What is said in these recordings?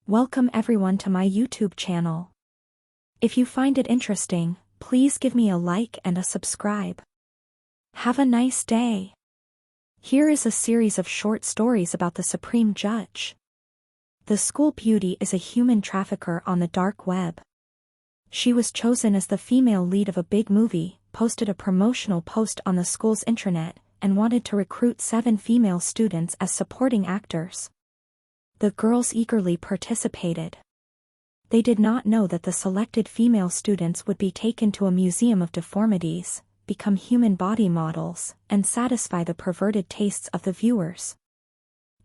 Welcome everyone to my YouTube channel. If you find it interesting, please give me a like and a subscribe. Have a nice day. Here is a series of short stories about the Supreme Judge. The school beauty is a human trafficker on the dark web. She was chosen as the female lead of a big movie, posted a promotional post on the school's intranet, and wanted to recruit 7 female students as supporting actors. The girls eagerly participated. They did not know that the selected female students would be taken to a museum of deformities, become human body models, and satisfy the perverted tastes of the viewers.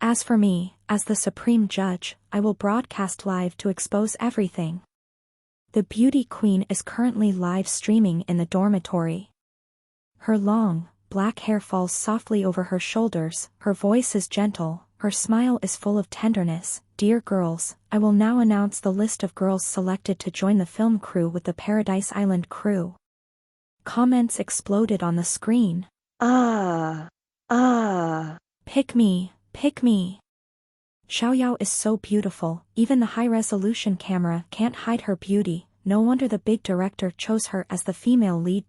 As for me, as the Supreme Judge, I will broadcast live to expose everything. The beauty queen is currently live streaming in the dormitory. Her long, black hair falls softly over her shoulders, her voice is gentle, her smile is full of tenderness. Dear girls, I will now announce the list of girls selected to join the film crew with the Paradise Island crew. Comments exploded on the screen. Pick me, pick me. Xiaoyao is so beautiful, even the high-resolution camera can't hide her beauty, no wonder the big director chose her as the female lead.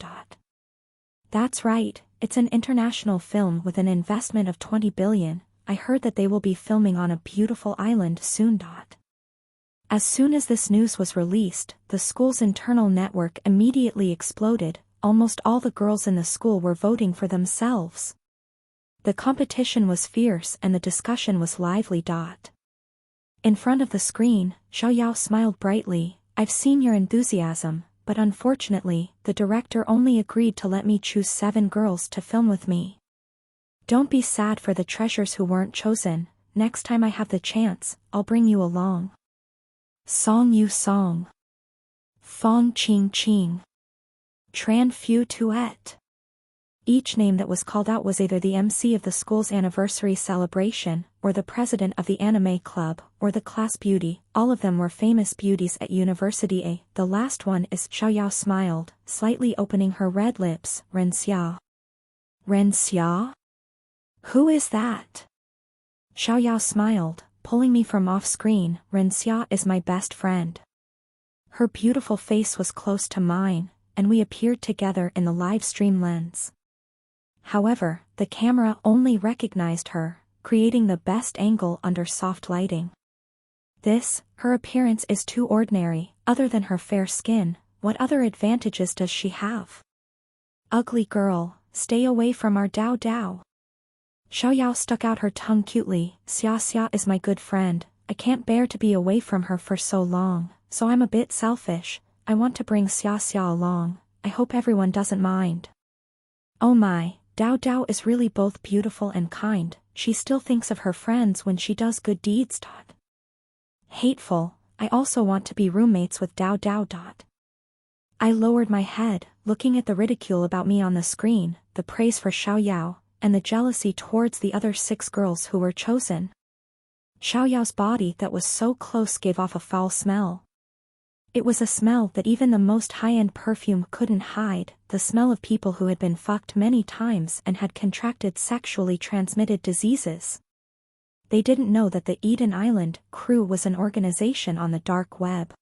That's right, it's an international film with an investment of 20 billion. I heard that they will be filming on a beautiful island soon. As soon as this news was released, the school's internal network immediately exploded. Almost all the girls in the school were voting for themselves. The competition was fierce and the discussion was lively. In front of the screen, Xiaoyao smiled brightly. I've seen your enthusiasm, but unfortunately, the director only agreed to let me choose 7 girls to film with me. Don't be sad for the treasures who weren't chosen. Next time I have the chance, I'll bring you along. Song Yu Song. Fong Qing Qing. Tran Fu Tuet. Each name that was called out was either the MC of the school's anniversary celebration, or the president of the anime club, or the class beauty. All of them were famous beauties at University A. The last one is Xiaoyao smiled, slightly opening her red lips. Ren Xia. Ren Xia? Who is that? Xiaoyao smiled, pulling me from off-screen. Ren Xia is my best friend. Her beautiful face was close to mine, and we appeared together in the live stream lens. However, the camera only recognized her, creating the best angle under soft lighting. Her appearance is too ordinary. Other than her fair skin, what other advantages does she have? Ugly girl, stay away from our Dao Dao. Xiaoyao stuck out her tongue cutely. Xia Xia is my good friend. I can't bear to be away from her for so long, so I'm a bit selfish. I want to bring Xia Xia along. I hope everyone doesn't mind. Oh my, Dao Dao is really both beautiful and kind. She still thinks of her friends when she does good deeds. Hateful, I also want to be roommates with Dao Dao. I lowered my head, looking at the ridicule about me on the screen, the praise for Xiaoyao, and the jealousy towards the other 6 girls who were chosen. Xiaoyao's body that was so close gave off a foul smell. It was a smell that even the most high-end perfume couldn't hide, the smell of people who had been fucked many times and had contracted sexually transmitted diseases. They didn't know that the Eden Island crew was an organization on the dark web.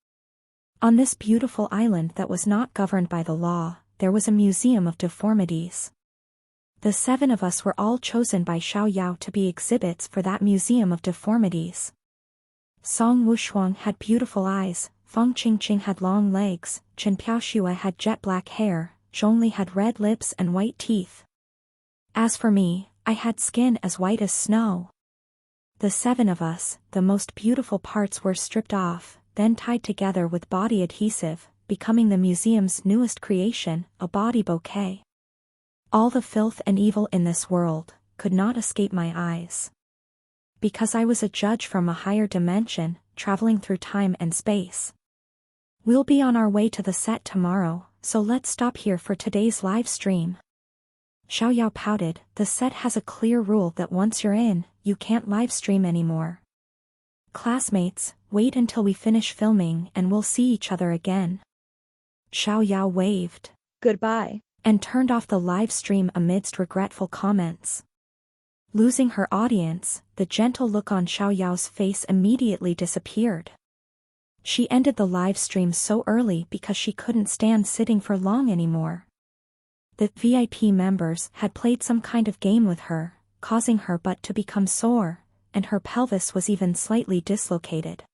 On this beautiful island that was not governed by the law, there was a museum of deformities. The 7 of us were all chosen by Xiaoyao to be exhibits for that museum of deformities. Song Wushuang had beautiful eyes, Fong Qingqing had long legs, Chen Piaoxua had jet black hair, Zhongli had red lips and white teeth. As for me, I had skin as white as snow. The 7 of us, the most beautiful parts were stripped off, then tied together with body adhesive, becoming the museum's newest creation, a body bouquet. All the filth and evil in this world could not escape my eyes. Because I was a judge from a higher dimension, traveling through time and space. We'll be on our way to the set tomorrow, so let's stop here for today's live stream. Xiaoyao pouted. The set has a clear rule that once you're in, you can't live stream anymore. Classmates, wait until we finish filming and we'll see each other again. Xiaoyao waved. Goodbye. And turned off the live stream amidst regretful comments. Losing her audience, the gentle look on Xiaoyao's face immediately disappeared. She ended the live stream so early because she couldn't stand sitting for long anymore. The VIP members had played some kind of game with her, causing her butt to become sore, and her pelvis was even slightly dislocated.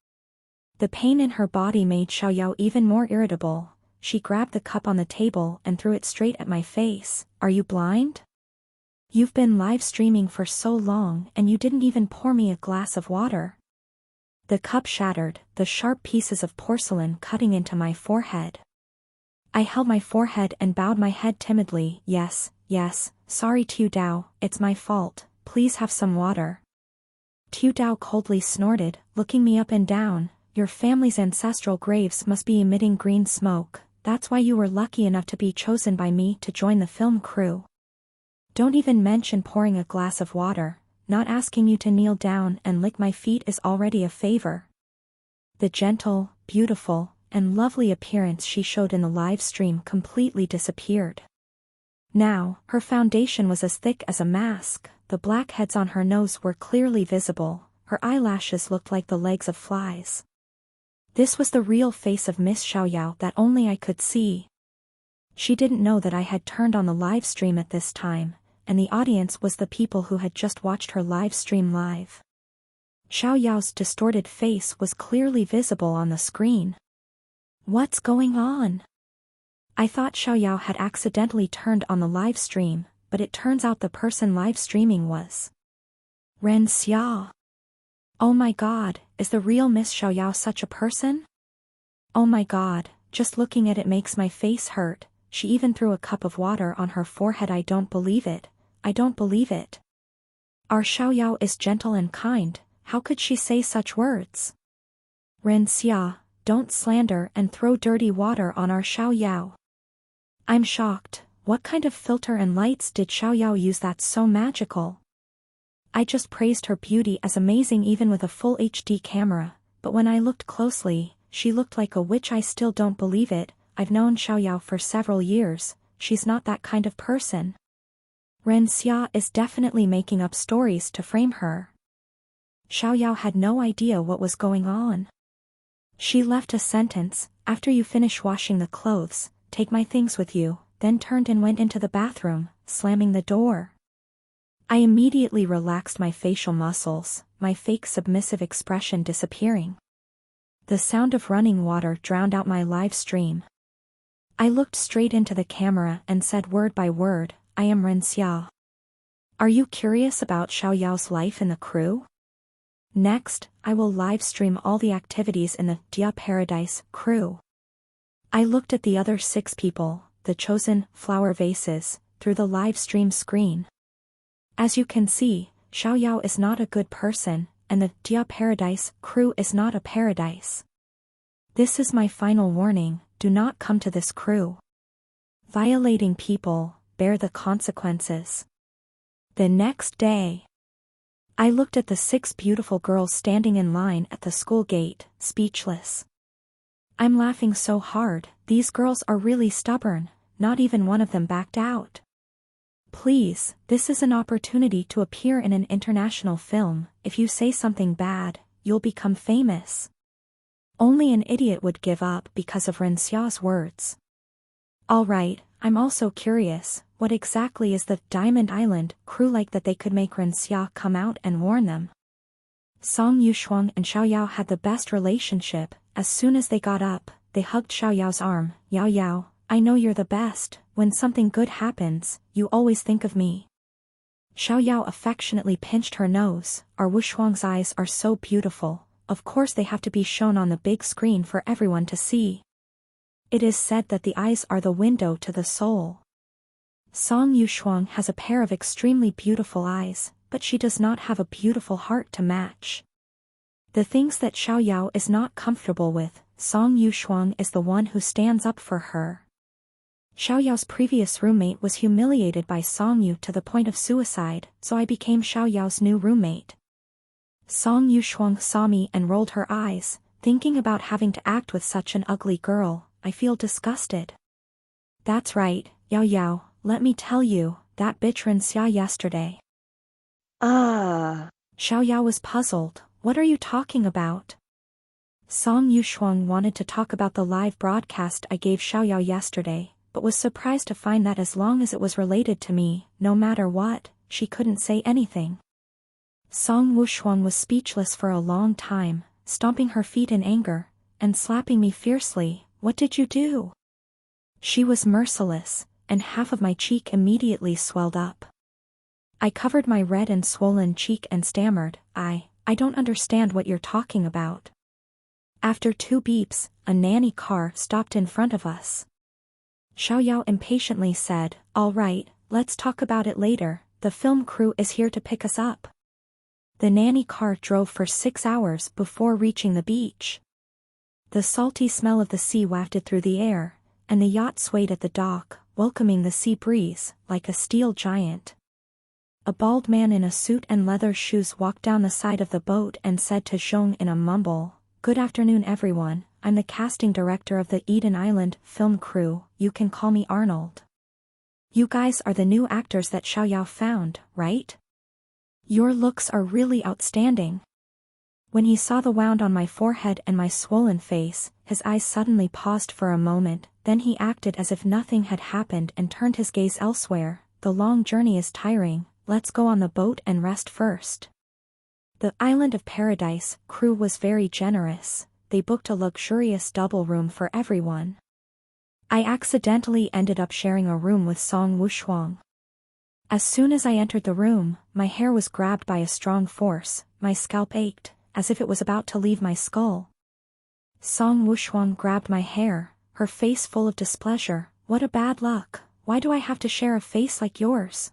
The pain in her body made Xiaoyao even more irritable. She grabbed the cup on the table and threw it straight at my face. "Are you blind? You've been live streaming for so long and you didn't even pour me a glass of water." The cup shattered, the sharp pieces of porcelain cutting into my forehead. I held my forehead and bowed my head timidly. Yes, sorry Tu Dao, it's my fault, please have some water." Tu Dao coldly snorted, looking me up and down. "Your family's ancestral graves must be emitting green smoke, that's why you were lucky enough to be chosen by me to join the film crew. Don't even mention pouring a glass of water, not asking you to kneel down and lick my feet is already a favor." The gentle, beautiful, and lovely appearance she showed in the live stream completely disappeared. Now, her foundation was as thick as a mask, the blackheads on her nose were clearly visible, her eyelashes looked like the legs of flies. This was the real face of Miss Xiaoyao that only I could see. She didn't know that I had turned on the live stream at this time, and the audience was the people who had just watched her live stream live. Xiaoyao's distorted face was clearly visible on the screen. What's going on? I thought Xiaoyao had accidentally turned on the live stream, but it turns out the person live streaming was Ren Xia. Oh my god, is the real Miss Xiaoyao such a person? Oh my god, just looking at it makes my face hurt. She even threw a cup of water on her forehead. I don't believe it. I don't believe it. Our Xiaoyao is gentle and kind, how could she say such words? Ren Xia, don't slander and throw dirty water on our Xiaoyao. I'm shocked, what kind of filter and lights did Xiaoyao use that's so magical? I just praised her beauty as amazing even with a full HD camera, but when I looked closely, she looked like a witch. I still don't believe it. I've known Xiaoyao for several years, she's not that kind of person. Ren Xia is definitely making up stories to frame her. Xiaoyao had no idea what was going on. She left a sentence, "After you finish washing the clothes, take my things with you," then turned and went into the bathroom, slamming the door. I immediately relaxed my facial muscles, my fake submissive expression disappearing. The sound of running water drowned out my live stream. I looked straight into the camera and said word by word, "I am Ren Xia. Are you curious about Xiaoyao's life in the crew? Next, I will live stream all the activities in the Dia Paradise crew." I looked at the other 6 people, the chosen flower vases, through the live stream screen. As you can see, Xiaoyao is not a good person, and the Dia Paradise crew is not a paradise. This is my final warning, do not come to this crew. Violating people, bear the consequences. The next day, I looked at the 6 beautiful girls standing in line at the school gate, speechless. I'm laughing so hard, these girls are really stubborn, not even one of them backed out. Please, this is an opportunity to appear in an international film. If you say something bad, you'll become famous. Only an idiot would give up because of Ren Xia's words. Alright, I'm also curious, what exactly is the Diamond Island crew like that they could make Ren Xia come out and warn them? Song Yuxuang and Xiaoyao had the best relationship. As soon as they got up, they hugged Xiaoyao's arm. "Yao Yao, I know you're the best, when something good happens, you always think of me." Xiaoyao affectionately pinched her nose. Our Wushuang's eyes are so beautiful, of course they have to be shown on the big screen for everyone to see. It is said that the eyes are the window to the soul. Song Yuxuang has a pair of extremely beautiful eyes, but she does not have a beautiful heart to match. The things that Xiaoyao is not comfortable with, Song Yuxuang is the one who stands up for her. Xiaoyao's previous roommate was humiliated by Song Yu to the point of suicide, so I became Xiaoyao's new roommate. Song Yuxuang saw me and rolled her eyes, thinking about having to act with such an ugly girl. I feel disgusted. That's right, Yao Yao, let me tell you, that bitch Ren Xia yesterday. Xiaoyao was puzzled, what are you talking about? Song Yushuang wanted to talk about the live broadcast I gave Xiaoyao yesterday, but was surprised to find that as long as it was related to me, no matter what, she couldn't say anything. Song Wushuang was speechless for a long time, stomping her feet in anger, and slapping me fiercely. "What did you do?" She was merciless, and half of my cheek immediately swelled up. I covered my red and swollen cheek and stammered, I don't understand what you're talking about." After 2 beeps, a nanny car stopped in front of us. Xiaoyao impatiently said, "All right, let's talk about it later, the film crew is here to pick us up." The nanny car drove for 6 hours before reaching the beach. The salty smell of the sea wafted through the air, and the yacht swayed at the dock, welcoming the sea breeze, like a steel giant. A bald man in a suit and leather shoes walked down the side of the boat and said to Zhong in a mumble, "Good afternoon everyone, I'm the casting director of the Eden Island film crew, you can call me Arnold. You guys are the new actors that Xiaoyao found, right? Your looks are really outstanding." When he saw the wound on my forehead and my swollen face, his eyes suddenly paused for a moment, then he acted as if nothing had happened and turned his gaze elsewhere. "The long journey is tiring, let's go on the boat and rest first." The Island of Paradise crew was very generous, they booked a luxurious double room for everyone. I accidentally ended up sharing a room with Song Wushuang. As soon as I entered the room, my hair was grabbed by a strong force, my scalp ached, as if it was about to leave my skull. Song Wushuang grabbed my hair, her face full of displeasure. "What a bad luck, why do I have to share a face like yours?"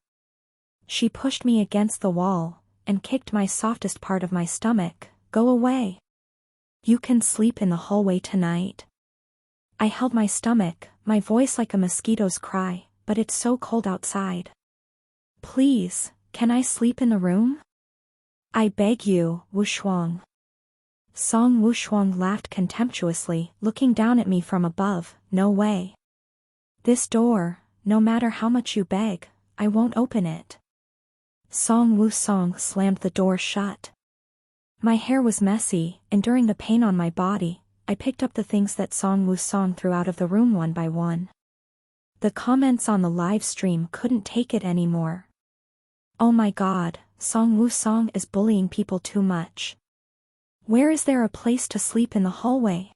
She pushed me against the wall, and kicked my softest part of my stomach. "Go away. You can sleep in the hallway tonight." I held my stomach, my voice like a mosquito's cry, "But it's so cold outside. Please, can I sleep in the room? I beg you, Wushuang." Song Wushuang laughed contemptuously, looking down at me from above. "No way. This door, no matter how much you beg, I won't open it." Song Wusong slammed the door shut. My hair was messy, and during the pain on my body, I picked up the things that Song Wusong threw out of the room one by one. The comments on the live stream couldn't take it anymore. "Oh my god, Song Wusong is bullying people too much. Where is there a place to sleep in the hallway?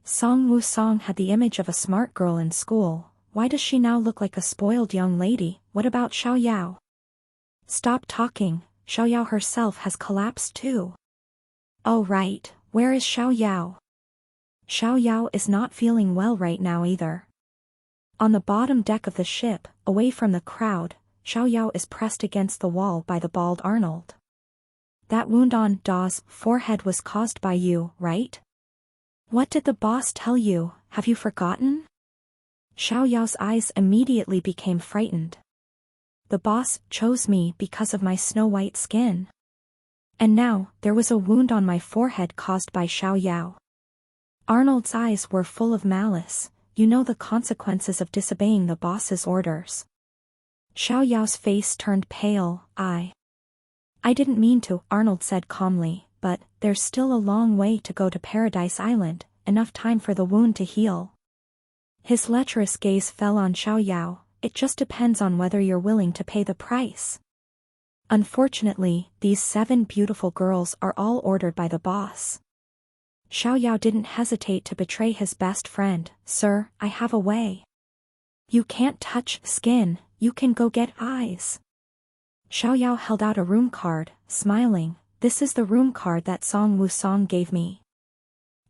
Song Wusong had the image of a smart girl in school, why does she now look like a spoiled young lady? What about Xiaoyao? Stop talking, Xiaoyao herself has collapsed too." "Oh right, where is Xiaoyao?" "Xiaoyao is not feeling well right now either." On the bottom deck of the ship, away from the crowd, Xiaoyao is pressed against the wall by the bald Arnold. "That wound on Da's forehead was caused by you, right? What did the boss tell you, have you forgotten?" Xiaoyao's eyes immediately became frightened. "The boss chose me because of my snow-white skin. And now, there was a wound on my forehead caused by Xiaoyao." Arnold's eyes were full of malice. "You know the consequences of disobeying the boss's orders." Xiaoyao's face turned pale. I didn't mean to," Arnold said calmly, "but there's still a long way to go to Paradise Island, enough time for the wound to heal." His lecherous gaze fell on Xiaoyao. "It just depends on whether you're willing to pay the price. Unfortunately, these 7 beautiful girls are all ordered by the boss." Xiaoyao didn't hesitate to betray his best friend. "Sir, I have a way. You can't touch skin, you can go get eyes." Xiaoyao held out a room card, smiling. "This is the room card that Song Wusong gave me.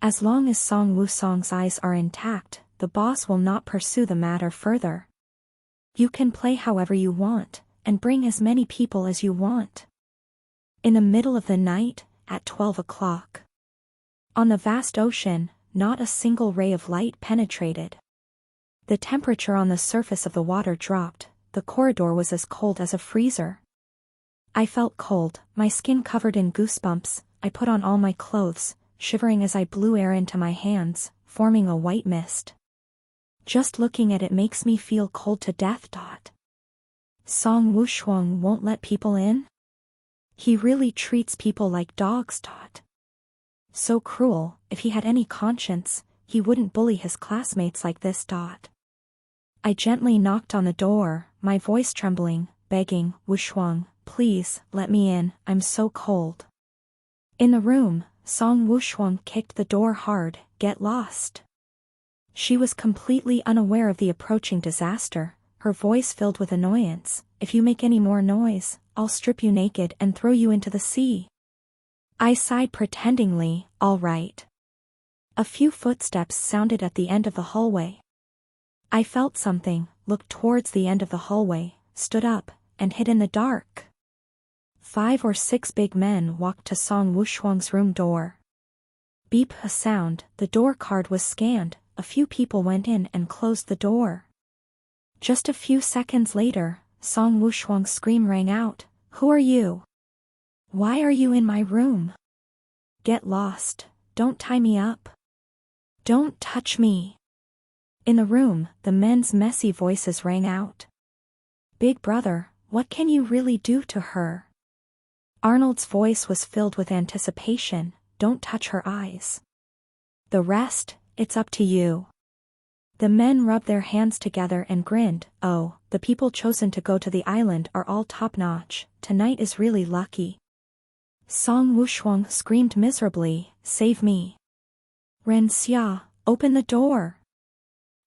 As long as Song Wusong's eyes are intact, the boss will not pursue the matter further. You can play however you want, and bring as many people as you want." In the middle of the night, at 12 o'clock. On the vast ocean, not a single ray of light penetrated. The temperature on the surface of the water dropped, the corridor was as cold as a freezer. I felt cold, my skin covered in goosebumps. I put on all my clothes, shivering as I blew air into my hands, forming a white mist. Just looking at it makes me feel cold to death. Song Wushuang won't let people in? He really treats people like dogs. So cruel, if he had any conscience, he wouldn't bully his classmates like this. I gently knocked on the door, my voice trembling, begging, Wushuang, please, let me in, I'm so cold. In the room, Song Wushuang kicked the door hard, get lost. She was completely unaware of the approaching disaster, her voice filled with annoyance, if you make any more noise, I'll strip you naked and throw you into the sea. I sighed pretendingly, all right. A few footsteps sounded at the end of the hallway. I felt something, looked towards the end of the hallway, stood up, and hid in the dark. 5 or 6 big men walked to Song Wushuang's room door. Beep a sound, the door card was scanned, a few people went in and closed the door. Just a few seconds later, Song Wushuang's scream rang out, who are you? Why are you in my room? Get lost, don't tie me up. Don't touch me. In the room, the men's messy voices rang out. Big brother, what can you really do to her? Arnold's voice was filled with anticipation, don't touch her eyes. The rest, it's up to you. The men rubbed their hands together and grinned, oh, the people chosen to go to the island are all top-notch, tonight is really lucky. Song Wushuang screamed miserably, save me. Ren Xia, open the door.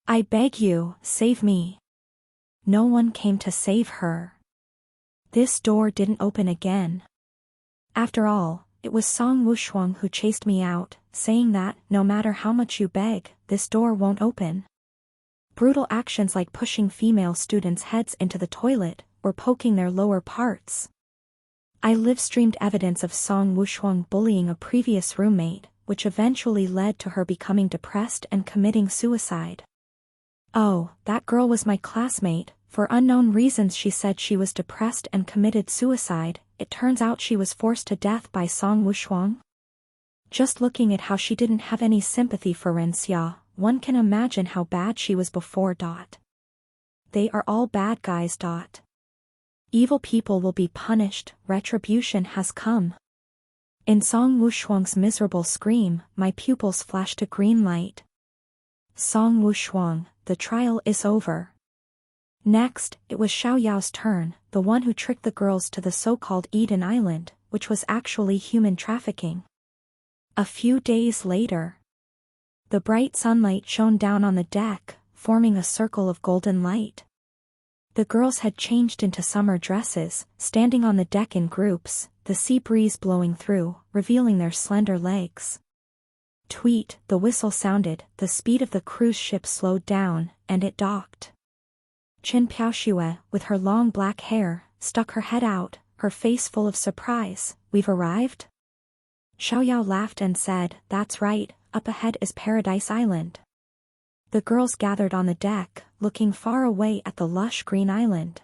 I beg you, save me. No one came to save her. This door didn't open again. After all, it was Song Wushuang who chased me out, saying that, no matter how much you beg, this door won't open. Brutal actions like pushing female students' heads into the toilet, or poking their lower parts. I live-streamed evidence of Song Wushuang bullying a previous roommate, which eventually led to her becoming depressed and committing suicide. Oh, that girl was my classmate, for unknown reasons she said she was depressed and committed suicide, it turns out she was forced to death by Song Wushuang. Just looking at how she didn't have any sympathy for Ren Xia, one can imagine how bad she was before. They are all bad guys. Evil people will be punished, retribution has come. In Song Wushuang's miserable scream, my pupils flashed a green light. Song Wushuang, the trial is over. Next, it was Xiao Yao's turn, the one who tricked the girls to the so-called Eden Island, which was actually human trafficking. A few days later, the bright sunlight shone down on the deck, forming a circle of golden light. The girls had changed into summer dresses, standing on the deck in groups, the sea breeze blowing through, revealing their slender legs. Tweet, the whistle sounded, the speed of the cruise ship slowed down, and it docked. Chen Piaoxue, with her long black hair, stuck her head out, her face full of surprise, we've arrived? Xiao Yao laughed and said, that's right, up ahead is Paradise Island. The girls gathered on the deck, looking far away at the lush green island.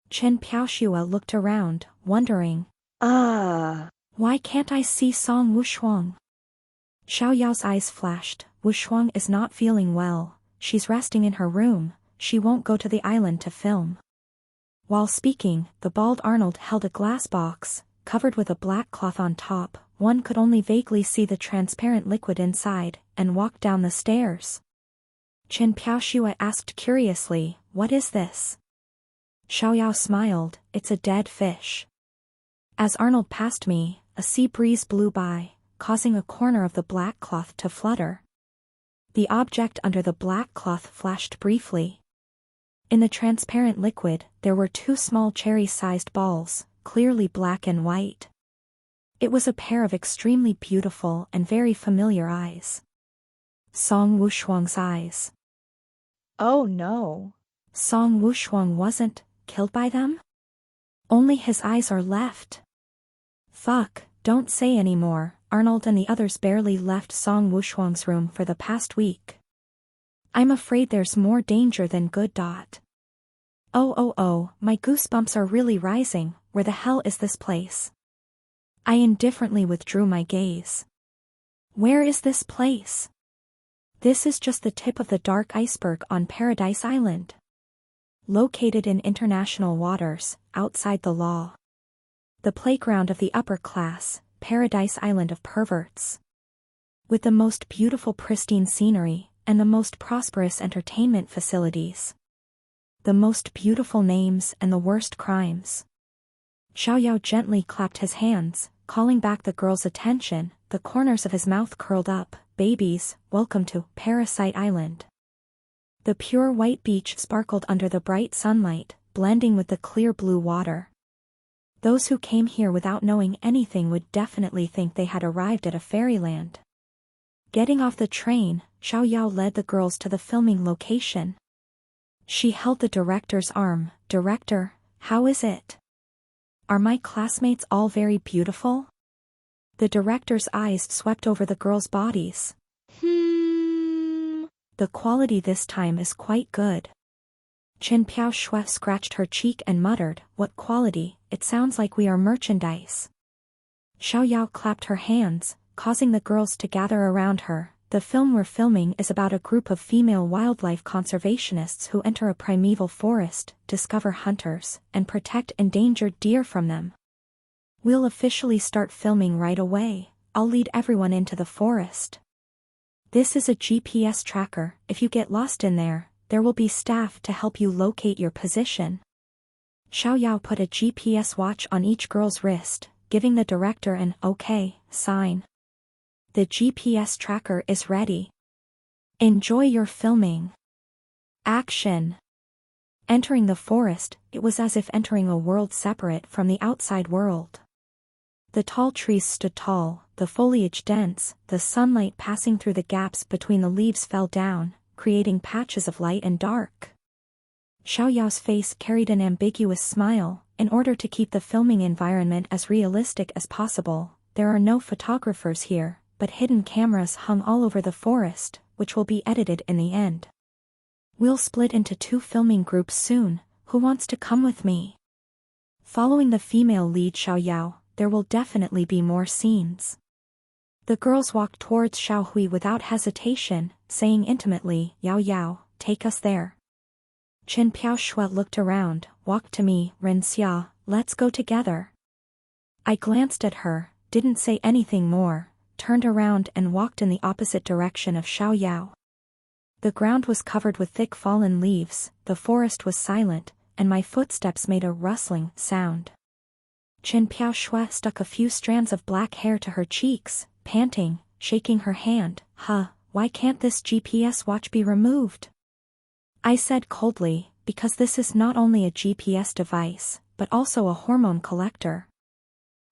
Chen Piaoxue looked around, wondering, why can't I see Song Wushuang? Xiao Yao's eyes flashed, Wushuang is not feeling well, she's resting in her room, she won't go to the island to film. While speaking, the bald Arnold held a glass box, covered with a black cloth on top, one could only vaguely see the transparent liquid inside, and walked down the stairs. Chen Piaoxue asked curiously, what is this? Xiao Yao smiled, it's a dead fish. As Arnold passed me, a sea breeze blew by, causing a corner of the black cloth to flutter. The object under the black cloth flashed briefly. In the transparent liquid, there were 2 small cherry-sized balls, clearly black and white. It was a pair of extremely beautiful and very familiar eyes. Song Wushuang's eyes. Oh no. Song Wushuang wasn't killed by them? Only his eyes are left. Fuck, don't say anymore. Arnold and the others barely left Song Wushuang's room for the past week. I'm afraid there's more danger than good. Oh, my goosebumps are really rising, where the hell is this place? I indifferently withdrew my gaze. Where is this place? This is just the tip of the dark iceberg on Paradise Island. Located in international waters, outside the law. The playground of the upper class, Paradise Island of perverts. with the most beautiful pristine scenery, and the most prosperous entertainment facilities. The most beautiful names and the worst crimes. Xiaoyao gently clapped his hands, calling back the girl's attention, the corners of his mouth curled up. Babies, welcome to Parasite Island. The pure white beach sparkled under the bright sunlight, blending with the clear blue water. Those who came here without knowing anything would definitely think they had arrived at a fairyland. Getting off the train, Xiaoyao led the girls to the filming location. She held the director's arm. Director, how is it? Are my classmates all very beautiful? The director's eyes swept over the girls' bodies. The quality this time is quite good. Chen Piaoshui scratched her cheek and muttered, what quality, it sounds like we are merchandise. Xiaoyao clapped her hands, causing the girls to gather around her. The film we're filming is about a group of female wildlife conservationists who enter a primeval forest, discover hunters, and protect endangered deer from them. We'll officially start filming right away. I'll lead everyone into the forest. This is a GPS tracker. If you get lost in there, there will be staff to help you locate your position. Xiaoyao put a GPS watch on each girl's wrist, giving the director an okay sign. The GPS tracker is ready. Enjoy your filming. Action. Entering the forest, it was as if entering a world separate from the outside world. The tall trees stood tall, the foliage dense, the sunlight passing through the gaps between the leaves fell down, creating patches of light and dark. Xiaoyao's face carried an ambiguous smile. In order to keep the filming environment as realistic as possible, there are no photographers here, but hidden cameras hung all over the forest, which will be edited in the end. We'll split into 2 filming groups soon. Who wants to come with me? Following the female lead Xiaoyao, there will definitely be more scenes. The girls walked towards Xiaohui without hesitation, saying intimately, Yao Yao, take us there. Chen Piaoshui looked around, walked to me, Ren Xia, let's go together. I glanced at her, didn't say anything more, turned around and walked in the opposite direction of Xiaoyao. The ground was covered with thick fallen leaves, the forest was silent, and my footsteps made a rustling sound. Chen Piaoshui stuck a few strands of black hair to her cheeks, panting, shaking her hand. Why can't this GPS watch be removed? I said coldly, because this is not only a GPS device, but also a hormone collector.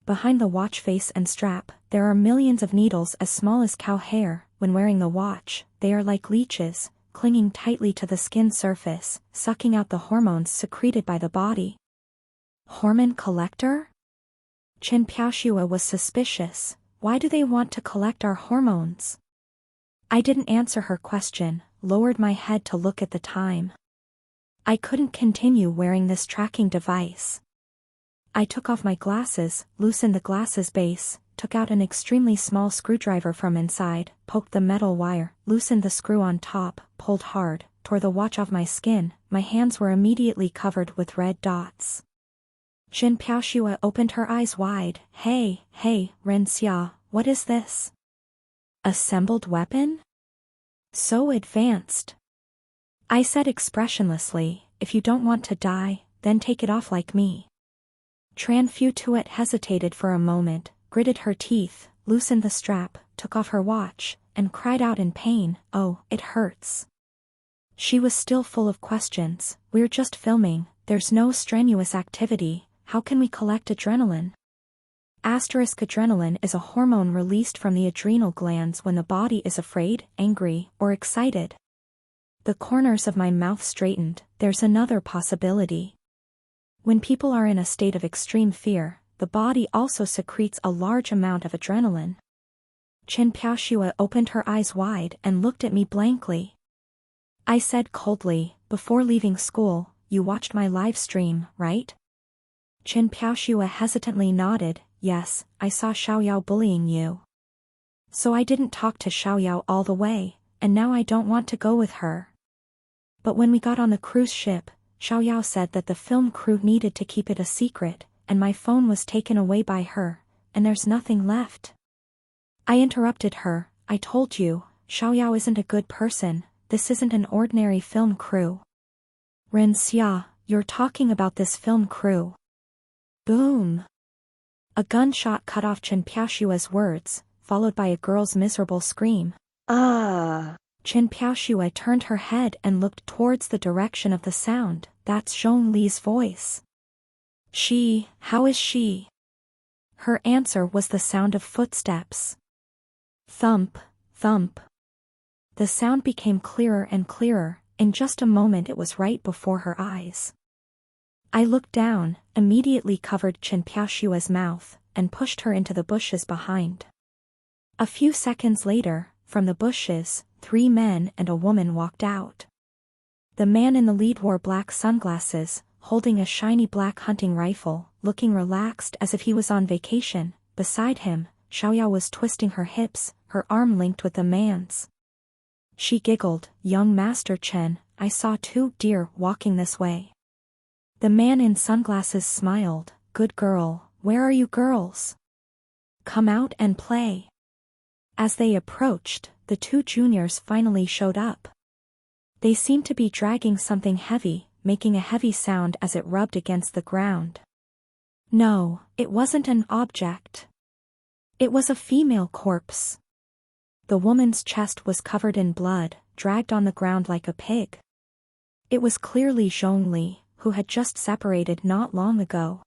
Behind the watch face and strap, there are millions of needles as small as cow hair. When wearing the watch, they are like leeches, clinging tightly to the skin surface, sucking out the hormones secreted by the body. Hormone collector? Chen Piaoshui was suspicious. Why do they want to collect our hormones? I didn't answer her question, lowered my head to look at the time. I couldn't continue wearing this tracking device. I took off my glasses, loosened the glasses base, took out an extremely small screwdriver from inside, poked the metal wire, loosened the screw on top, pulled hard, tore the watch off my skin. My hands were immediately covered with red dots. Chen Piaoshui opened her eyes wide. Hey, Ren Xia, what is this? Assembled weapon? So advanced. I said expressionlessly, if you don't want to die, then take it off like me. Tran Fu Tuet hesitated for a moment, gritted her teeth, loosened the strap, took off her watch, and cried out in pain, oh, it hurts. She was still full of questions. We're just filming, there's no strenuous activity. How can we collect adrenaline? Adrenaline is a hormone released from the adrenal glands when the body is afraid, angry, or excited. The corners of my mouth straightened. There's another possibility. When people are in a state of extreme fear, the body also secretes a large amount of adrenaline. Chen Piaoshui opened her eyes wide and looked at me blankly. I said coldly, before leaving school, you watched my live stream, right? Chen Piaoshui hesitantly nodded. Yes, I saw Xiaoyao bullying you. So I didn't talk to Xiaoyao all the way, and now I don't want to go with her. But when we got on the cruise ship, Xiaoyao said that the film crew needed to keep it a secret, and my phone was taken away by her, and there's nothing left. I interrupted her. I told you, Xiaoyao isn't a good person, this isn't an ordinary film crew. Ren Xia, you're talking about this film crew. Boom! A gunshot cut off Chen Piaoxue's words, followed by a girl's miserable scream. Ah! Chen Piaoxue turned her head and looked towards the direction of the sound. That's Zhong Li's voice. How is she? Her answer was the sound of footsteps. Thump, thump. The sound became clearer and clearer, in just a moment it was right before her eyes. I looked down, immediately covered Chen Piaoxue's mouth, and pushed her into the bushes behind. A few seconds later, from the bushes, 3 men and a woman walked out. The man in the lead wore black sunglasses, holding a shiny black hunting rifle, looking relaxed as if he was on vacation. Beside him, Xiaoyao was twisting her hips, her arm linked with the man's. She giggled, "Young Master Chen, I saw 2 deer walking this way." The man in sunglasses smiled, "Good girl, where are you girls? Come out and play." As they approached, the 2 juniors finally showed up. They seemed to be dragging something heavy, making a heavy sound as it rubbed against the ground. No, it wasn't an object. It was a female corpse. The woman's chest was covered in blood, dragged on the ground like a pig. It was clearly Zhongli, who had just separated not long ago.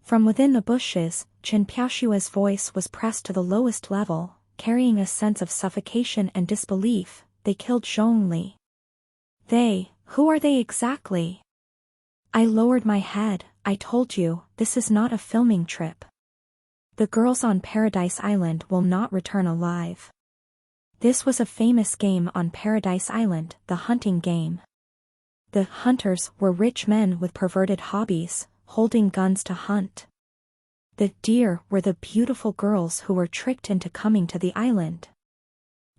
From within the bushes, Chen Piaoxue's voice was pressed to the lowest level, carrying a sense of suffocation and disbelief. They killed Zhongli. Who are they exactly? I lowered my head. I told you, this is not a filming trip. The girls on Paradise Island will not return alive. This was a famous game on Paradise Island, the hunting game. The hunters were rich men with perverted hobbies, holding guns to hunt. The deer were the beautiful girls who were tricked into coming to the island.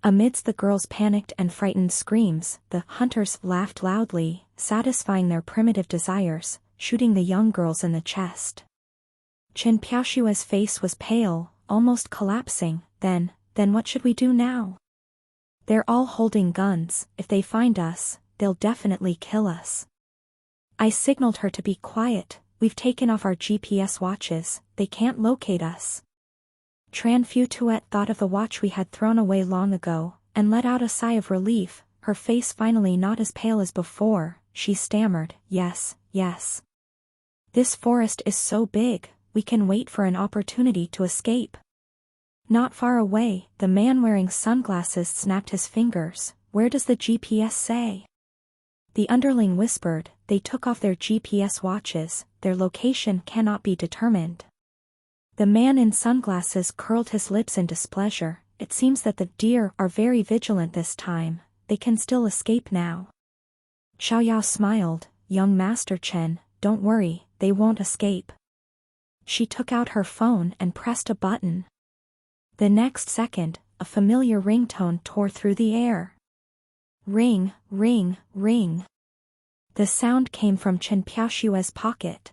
Amidst the girls' panicked and frightened screams, the hunters laughed loudly, satisfying their primitive desires, shooting the young girls in the chest. Chen Piaoxue's face was pale, almost collapsing. Then what should we do now? They're all holding guns. If they find us, they'll definitely kill us. I signaled her to be quiet. We've taken off our GPS watches, they can't locate us. Tran Fu Tuet thought of the watch we had thrown away long ago, and let out a sigh of relief, her face finally not as pale as before. She stammered, yes. This forest is so big, we can wait for an opportunity to escape. Not far away, the man wearing sunglasses snapped his fingers. Where does the GPS say? The underling whispered, they took off their GPS watches, their location cannot be determined. The man in sunglasses curled his lips in displeasure. It seems that the deer are very vigilant this time, they can still escape now. Xiaoyao smiled, young Master Chen, don't worry, they won't escape. She took out her phone and pressed a button. The next second, a familiar ringtone tore through the air. Ring, ring, ring. The sound came from Chen Piaoxue's pocket.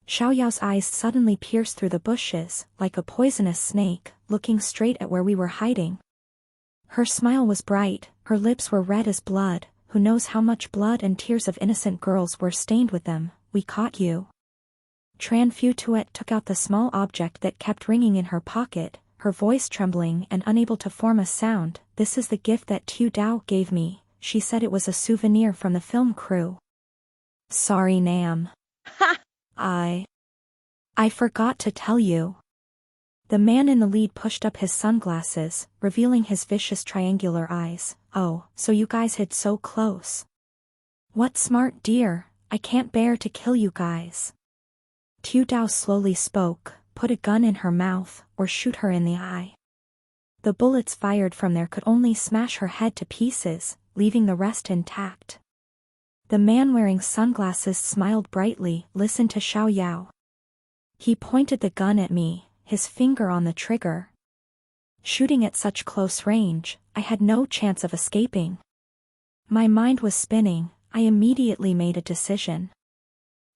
Xiaoyao's eyes suddenly pierced through the bushes, like a poisonous snake, looking straight at where we were hiding. Her smile was bright, her lips were red as blood. Who knows how much blood and tears of innocent girls were stained with them? We caught you. Tran Fu Tuet took out the small object that kept ringing in her pocket, her voice trembling and unable to form a sound. This is the gift that Tu Dao gave me. She said it was a souvenir from the film crew. Sorry, Nam. Ha! I forgot to tell you. The man in the lead pushed up his sunglasses, revealing his vicious triangular eyes. Oh, so you guys hid so close. What smart deer, I can't bear to kill you guys. Tu Dao slowly spoke, put a gun in her mouth, or shoot her in the eye. The bullets fired from there could only smash her head to pieces, leaving the rest intact. The man wearing sunglasses smiled brightly. Listen to Xiaoyao. He pointed the gun at me, his finger on the trigger. Shooting at such close range, I had no chance of escaping. My mind was spinning. I immediately made a decision.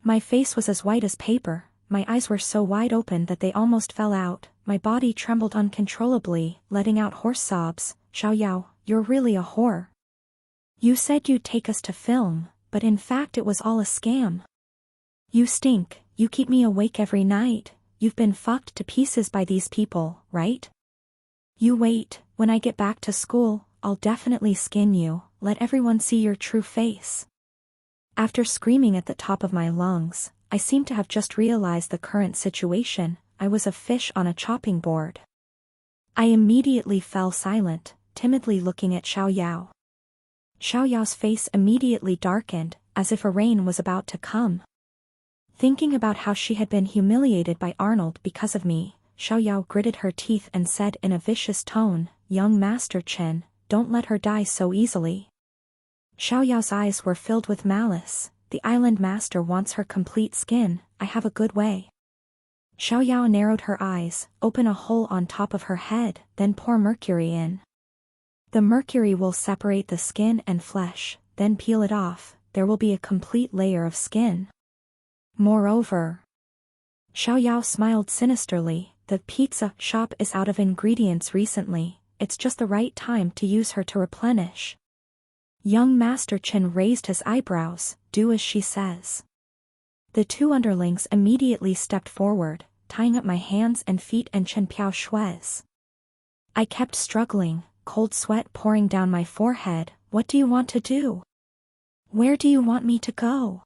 My face was as white as paper, my eyes were so wide open that they almost fell out. my body trembled uncontrollably, letting out hoarse sobs. Xiaoyao, you're really a whore. You said you'd take us to film, but in fact it was all a scam. You stink, you keep me awake every night, you've been fucked to pieces by these people, right? You wait, when I get back to school, I'll definitely skin you, let everyone see your true face. After screaming at the top of my lungs, I seemed to have just realized the current situation. I was a fish on a chopping board. I immediately fell silent, timidly looking at Xiaoyao. Xiaoyao's face immediately darkened, as if a rain was about to come. Thinking about how she had been humiliated by Arnold because of me, Xiaoyao gritted her teeth and said in a vicious tone, "Young Master Chen, don't let her die so easily." Xiaoyao's eyes were filled with malice. The island master wants her complete skin, I have a good way. Xiaoyao narrowed her eyes, open a hole on top of her head, then pour mercury in. The mercury will separate the skin and flesh, then peel it off, there will be a complete layer of skin. Moreover, Xiaoyao smiled sinisterly, the pizza shop is out of ingredients recently, it's just the right time to use her to replenish. Young Master Chen raised his eyebrows, do as she says. The two underlings immediately stepped forward, tying up my hands and feet and Chen Piaoshui's. I kept struggling, cold sweat pouring down my forehead. What do you want to do? Where do you want me to go?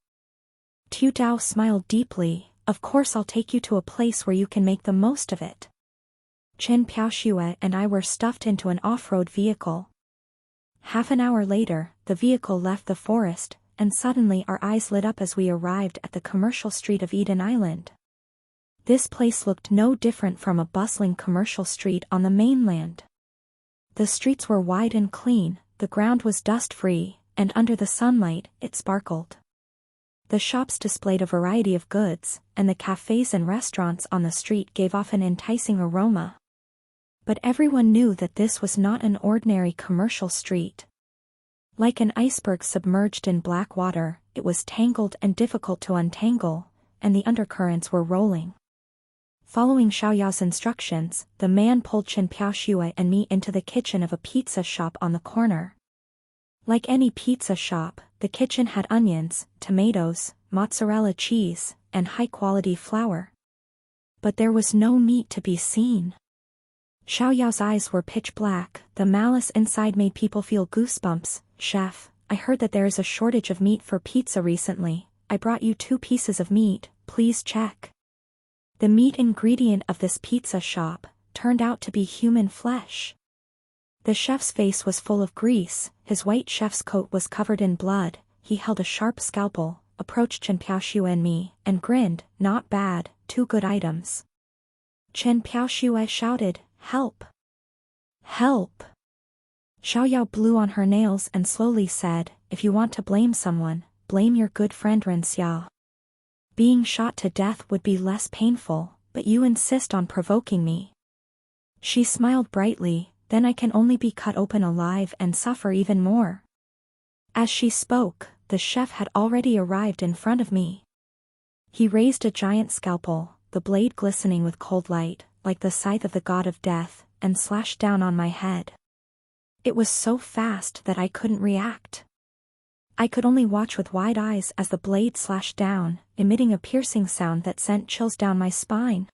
Tu Dao smiled deeply, of course I'll take you to a place where you can make the most of it. Chen Piaoxue and I were stuffed into an off-road vehicle. Half an hour later, the vehicle left the forest, and suddenly our eyes lit up as we arrived at the commercial street of Eden Island. This place looked no different from a bustling commercial street on the mainland. The streets were wide and clean, the ground was dust-free, and under the sunlight, it sparkled. The shops displayed a variety of goods, and the cafes and restaurants on the street gave off an enticing aroma. But everyone knew that this was not an ordinary commercial street. Like an iceberg submerged in black water, it was tangled and difficult to untangle, and the undercurrents were rolling. Following Xiaoyao's instructions, the man pulled Chen Piaoxue and me into the kitchen of a pizza shop on the corner. Like any pizza shop, the kitchen had onions, tomatoes, mozzarella cheese, and high-quality flour. But there was no meat to be seen. Xiaoyao's eyes were pitch black, the malice inside made people feel goosebumps. Chef, I heard that there is a shortage of meat for pizza recently, I brought you 2 pieces of meat, please check. The meat ingredient of this pizza shop turned out to be human flesh. The chef's face was full of grease, his white chef's coat was covered in blood, he held a sharp scalpel, approached Chen Piaoxue and me, and grinned, not bad, 2 good items. Chen Piaoxue shouted, help! Help! Xiaoyao blew on her nails and slowly said, if you want to blame someone, blame your good friend Ren Xia. Being shot to death would be less painful, but you insist on provoking me. She smiled brightly, then I can only be cut open alive and suffer even more. As she spoke, the chef had already arrived in front of me. He raised a giant scalpel, the blade glistening with cold light, like the scythe of the god of death, and slashed down on my head. It was so fast that I couldn't react. I could only watch with wide eyes as the blade slashed down, emitting a piercing sound that sent chills down my spine.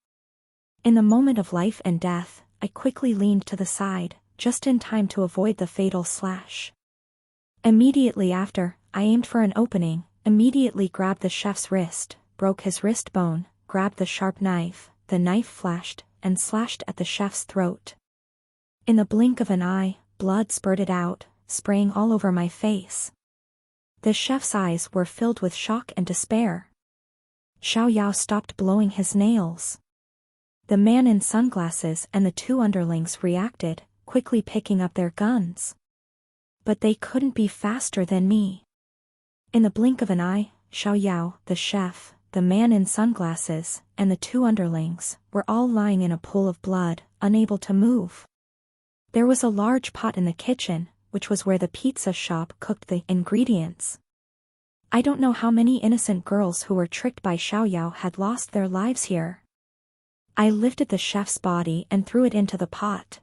In the moment of life and death, I quickly leaned to the side, just in time to avoid the fatal slash. Immediately after, I aimed for an opening, immediately grabbed the chef's wrist, broke his wrist bone, grabbed the sharp knife, the knife flashed, and slashed at the chef's throat. In the blink of an eye, blood spurted out, spraying all over my face. The chef's eyes were filled with shock and despair. Xiaoyao stopped blowing his nails. The man in sunglasses and the 2 underlings reacted, quickly picking up their guns. But they couldn't be faster than me. In the blink of an eye, Xiaoyao, the chef, the man in sunglasses, and the 2 underlings were all lying in a pool of blood, unable to move. There was a large pot in the kitchen, which was where the pizza shop cooked the ingredients. I don't know how many innocent girls who were tricked by Xiaoyao had lost their lives here. I lifted the chef's body and threw it into the pot.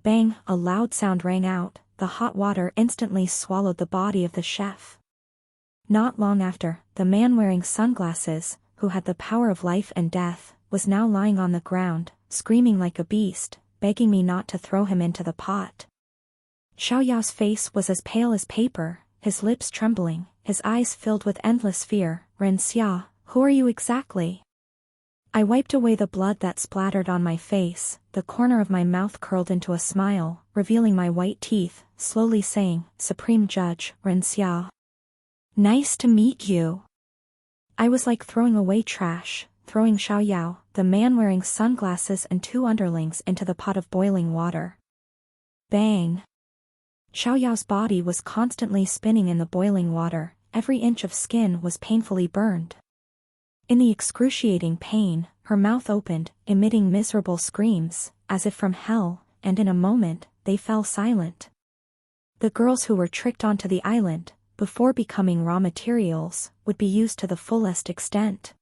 Bang, a loud sound rang out, the hot water instantly swallowed the body of the chef. Not long after, the man wearing sunglasses, who had the power of life and death, was now lying on the ground, screaming like a beast, begging me not to throw him into the pot. Xiao Yao's face was as pale as paper, his lips trembling, his eyes filled with endless fear. Ren Xia, who are you exactly? I wiped away the blood that splattered on my face, the corner of my mouth curled into a smile, revealing my white teeth, slowly saying, Supreme Judge, Ren Xia. Nice to meet you. I was like throwing away trash, throwing Xiao Yao, the man wearing sunglasses and 2 underlings into the pot of boiling water. Bang! Xiao Yao's body was constantly spinning in the boiling water, every inch of skin was painfully burned. In the excruciating pain, her mouth opened, emitting miserable screams, as if from hell, and in a moment, they fell silent. The girls who were tricked onto the island, before becoming raw materials, would be used to the fullest extent.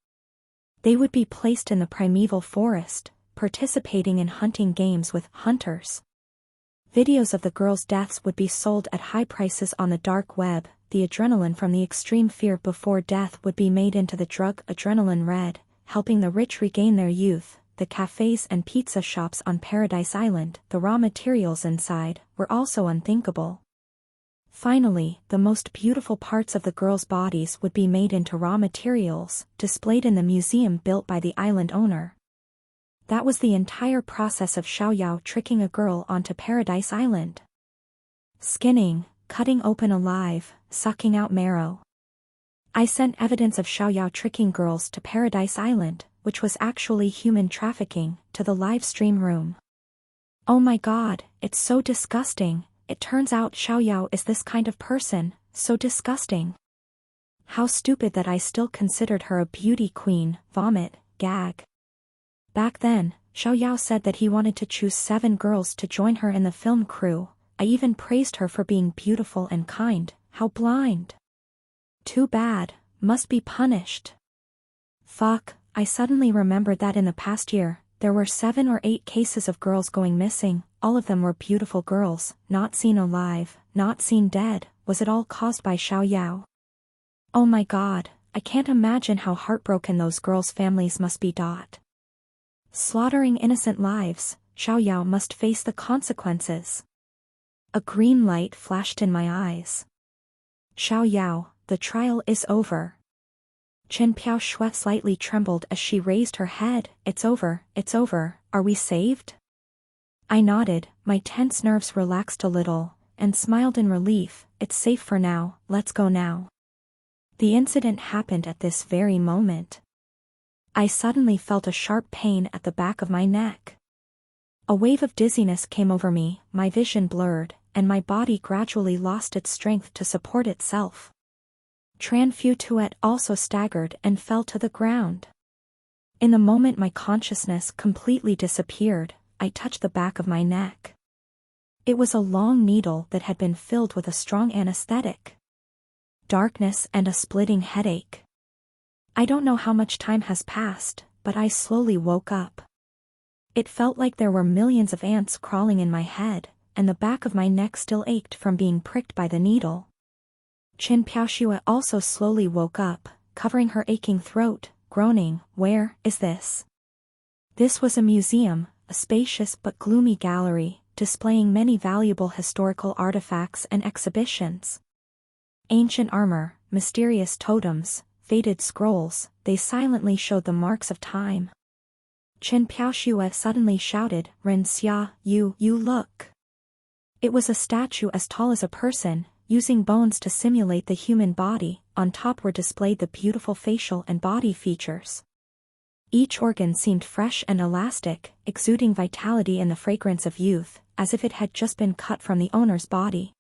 They would be placed in the primeval forest, participating in hunting games with hunters. Videos of the girls' deaths would be sold at high prices on the dark web. The adrenaline from the extreme fear before death would be made into the drug Adrenaline Red, helping the rich regain their youth. The cafes and pizza shops on Paradise Island, the raw materials inside, were also unthinkable. Finally, the most beautiful parts of the girls' bodies would be made into raw materials, displayed in the museum built by the island owner. That was the entire process of Xiao Yao tricking a girl onto Paradise Island. Skinning, cutting open alive, sucking out marrow. I sent evidence of Xiao Yao tricking girls to Paradise Island, which was actually human trafficking, to the live stream room. Oh my god, it's so disgusting. It turns out Xiao Yao is this kind of person, so disgusting. How stupid that I still considered her a beauty queen, vomit, gag. Back then, Xiao Yao said that he wanted to choose 7 girls to join her in the film crew. I even praised her for being beautiful and kind. How blind. Too bad, must be punished. Fuck, I suddenly remembered that in the past year, there were 7 or 8 cases of girls going missing. All of them were beautiful girls, not seen alive, not seen dead. Was it all caused by Xiao Yao? Oh my god, I can't imagine how heartbroken those girls' families must be. Slaughtering innocent lives, Xiao Yao must face the consequences. A green light flashed in my eyes. Xiao Yao, the trial is over. Chen Piaoshui slightly trembled as she raised her head. It's over, are we saved? I nodded, my tense nerves relaxed a little, and smiled in relief. It's safe for now, let's go now. The incident happened at this very moment. I suddenly felt a sharp pain at the back of my neck. A wave of dizziness came over me, my vision blurred, and my body gradually lost its strength to support itself. Tran Fu Tuet also staggered and fell to the ground. In the moment my consciousness completely disappeared, I touched the back of my neck. It was a long needle that had been filled with a strong anesthetic. Darkness and a splitting headache. I don't know how much time has passed, but I slowly woke up. It felt like there were millions of ants crawling in my head, and the back of my neck still ached from being pricked by the needle. Chen Piaoshui also slowly woke up, covering her aching throat, groaning, "Where is this?" This was a museum, a spacious but gloomy gallery, displaying many valuable historical artifacts and exhibitions. Ancient armor, mysterious totems, faded scrolls, they silently showed the marks of time. Chen Piaoshui suddenly shouted, "Ren Xia, you look." It was a statue as tall as a person, using bones to simulate the human body. On top were displayed the beautiful facial and body features. Each organ seemed fresh and elastic, exuding vitality and the fragrance of youth, as if it had just been cut from the owner's body.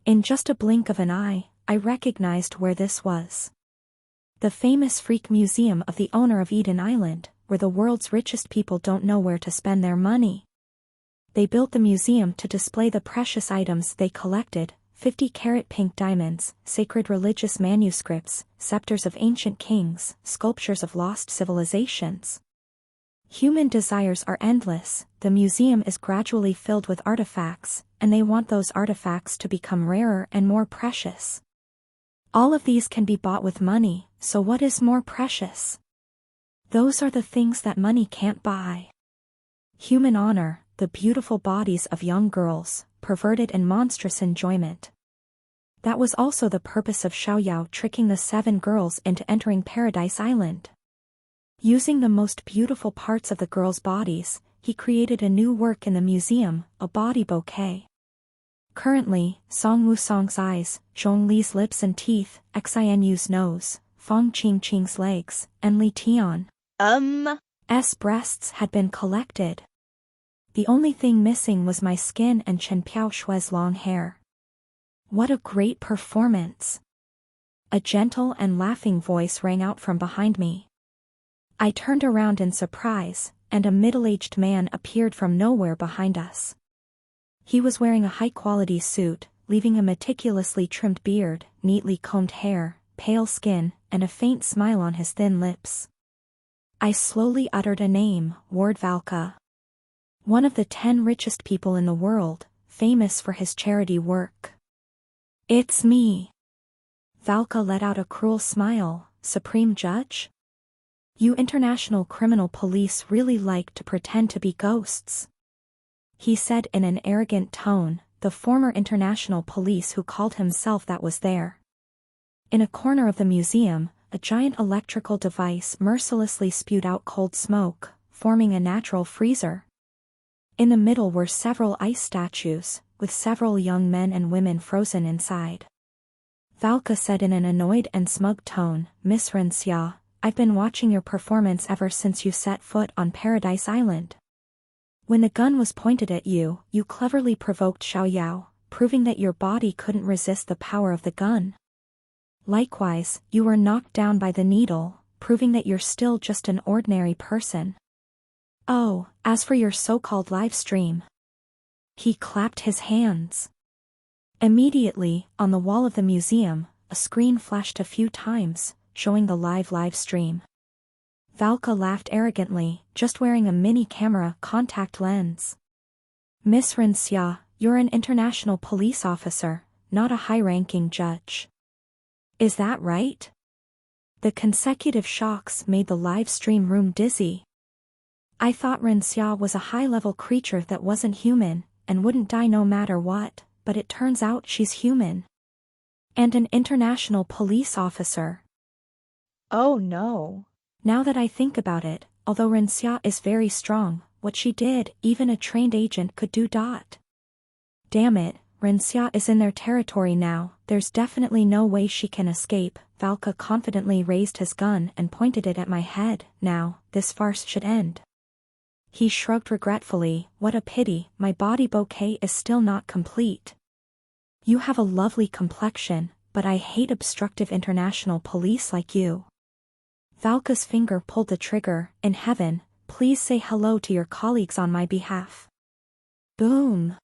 In just a blink of an eye, I recognized where this was. The famous Freak Museum of the owner of Eden Island, where the world's richest people don't know where to spend their money. They built the museum to display the precious items they collected: 50-carat pink diamonds, sacred religious manuscripts, scepters of ancient kings, sculptures of lost civilizations. Human desires are endless, the museum is gradually filled with artifacts, and they want those artifacts to become rarer and more precious. All of these can be bought with money, so what is more precious? Those are the things that money can't buy. Human honor, the beautiful bodies of young girls, perverted in monstrous enjoyment. That was also the purpose of Xiaoyao tricking the 7 girls into entering Paradise Island. Using the most beautiful parts of the girls' bodies, he created a new work in the museum, a body bouquet. Currently, Song Wusong's eyes, Zhong Li's lips and teeth, Xinyu's nose, Fong Qingqing's legs, and Li Tian's breasts had been collected. The only thing missing was my skin and Chen Piaoshui's long hair. What a great performance! A gentle and laughing voice rang out from behind me. I turned around in surprise, and a middle-aged man appeared from nowhere behind us. He was wearing a high-quality suit, leaving a meticulously trimmed beard, neatly combed hair, pale skin, and a faint smile on his thin lips. I slowly uttered a name, Ward Valka. One of the 10 richest people in the world, famous for his charity work. It's me. Valka let out a cruel smile. Supreme Judge? You international criminal police really like to pretend to be ghosts. He said in an arrogant tone, the former international police who called himself that was there. In a corner of the museum, a giant electrical device mercilessly spewed out cold smoke, forming a natural freezer. In the middle were several ice statues, with several young men and women frozen inside. Valka said in an annoyed and smug tone, Miss Renxia, I've been watching your performance ever since you set foot on Paradise Island. When the gun was pointed at you, you cleverly provoked Xiaoyao, proving that your body couldn't resist the power of the gun. Likewise, you were knocked down by the needle, proving that you're still just an ordinary person. Oh, as for your so-called live stream. He clapped his hands. Immediately, on the wall of the museum, a screen flashed a few times, showing the live stream. Valka laughed arrogantly, just wearing a mini camera contact lens. Miss Renxia, you're an international police officer, not a high-ranking judge. Is that right? The consecutive shocks made the live stream room dizzy. I thought Renxia was a high-level creature that wasn't human, and wouldn't die no matter what, but it turns out she's human. And an international police officer. Oh no. Now that I think about it, although Renxia is very strong, what she did, even a trained agent could do. Damn it, Renxia is in their territory now, there's definitely no way she can escape. Valka confidently raised his gun and pointed it at my head. Now, this farce should end. He shrugged regretfully, what a pity, my body bouquet is still not complete. You have a lovely complexion, but I hate obstructive international police like you. Valka's finger pulled the trigger. In heaven, please say hello to your colleagues on my behalf. Boom!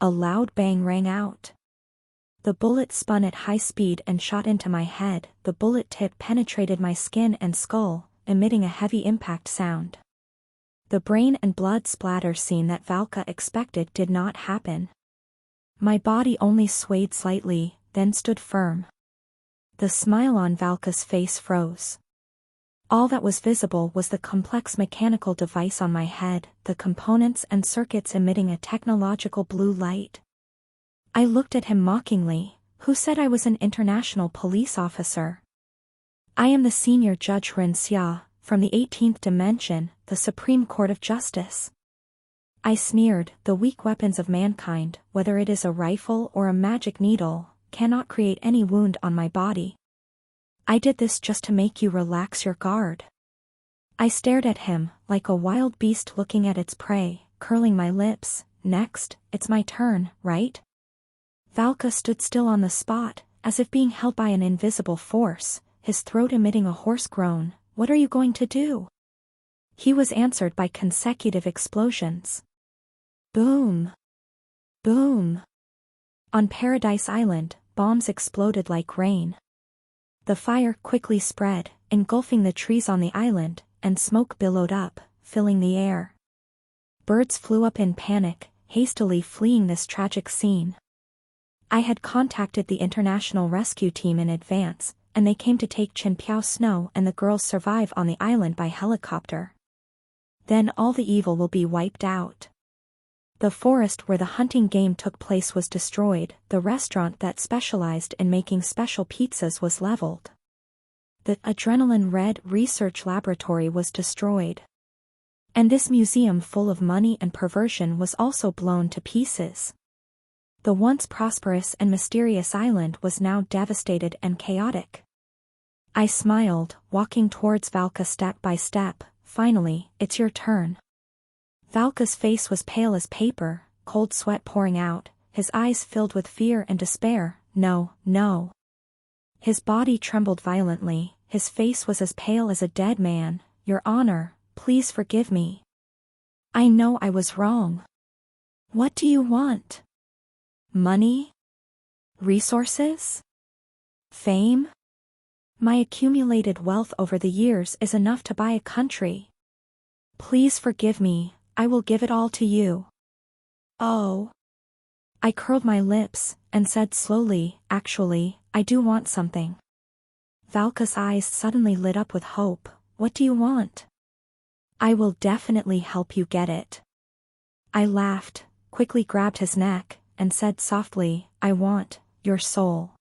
A loud bang rang out. The bullet spun at high speed and shot into my head. The bullet tip penetrated my skin and skull, emitting a heavy impact sound. The brain and blood splatter scene that Valka expected did not happen. My body only swayed slightly, then stood firm. The smile on Valka's face froze. All that was visible was the complex mechanical device on my head, the components and circuits emitting a technological blue light. I looked at him mockingly. Who said I was an international police officer? I am the senior Judge Renxia, from the 18th dimension, the Supreme Court of Justice. I sneered, the weak weapons of mankind, whether it is a rifle or a magic needle, cannot create any wound on my body. I did this just to make you relax your guard. I stared at him, like a wild beast looking at its prey, curling my lips. Next, it's my turn, right? Valka stood still on the spot, as if being held by an invisible force, his throat emitting a hoarse groan. What are you going to do? He was answered by consecutive explosions. Boom! Boom! On Paradise Island, bombs exploded like rain. The fire quickly spread, engulfing the trees on the island, and smoke billowed up, filling the air. Birds flew up in panic, hastily fleeing this tragic scene. I had contacted the international rescue team in advance, and they came to take Chen Piao Snow and the girls survive on the island by helicopter. Then all the evil will be wiped out. The forest where the hunting game took place was destroyed, the restaurant that specialized in making special pizzas was leveled. The Adrenaline Red research laboratory was destroyed. And this museum full of money and perversion was also blown to pieces. The once prosperous and mysterious island was now devastated and chaotic. I smiled, walking towards Valka step by step. Finally, it's your turn. Valka's face was pale as paper, cold sweat pouring out, his eyes filled with fear and despair. No, no. His body trembled violently, his face was as pale as a dead man. Your Honor, please forgive me. I know I was wrong. What do you want? Money? Resources? Fame? My accumulated wealth over the years is enough to buy a country. Please forgive me, I will give it all to you. Oh. I curled my lips, and said slowly, actually, I do want something. Valka's eyes suddenly lit up with hope. What do you want? I will definitely help you get it. I laughed, quickly grabbed his neck, and said softly, I want your soul.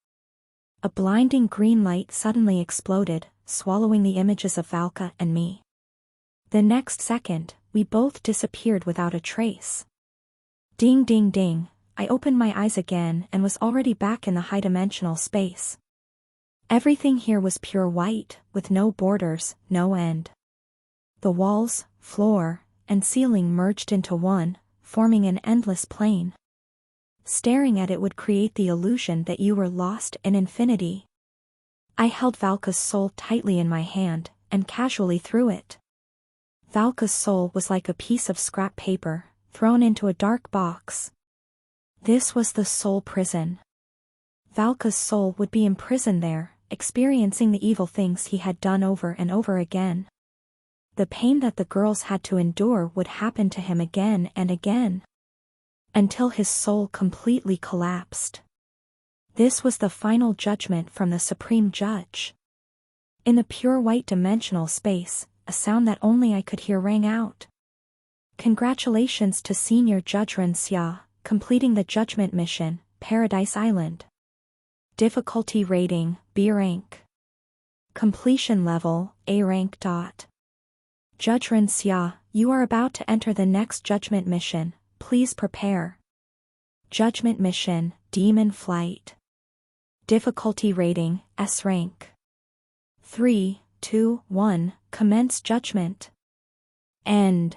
A blinding green light suddenly exploded, swallowing the images of Valka and me. The next second, we both disappeared without a trace. Ding ding ding, I opened my eyes again and was already back in the high-dimensional space. Everything here was pure white, with no borders, no end. The walls, floor, and ceiling merged into one, forming an endless plane. Staring at it would create the illusion that you were lost in infinity. I held Valka's soul tightly in my hand, and casually threw it. Valka's soul was like a piece of scrap paper, thrown into a dark box. This was the soul prison. Valka's soul would be imprisoned there, experiencing the evil things he had done over and over again. The pain that the girls had to endure would happen to him again and again. Until his soul completely collapsed. This was the final judgment from the Supreme Judge. In the pure white dimensional space, a sound that only I could hear rang out. Congratulations to Senior Judge Ren Xia, completing the judgment mission, Paradise Island. Difficulty rating, B rank. Completion level, A rank. Judge Ren Xia, you are about to enter the next judgment mission. Please prepare. Judgment mission, Demon Flight. Difficulty rating, S rank. 3, 2, 1, commence judgment. End.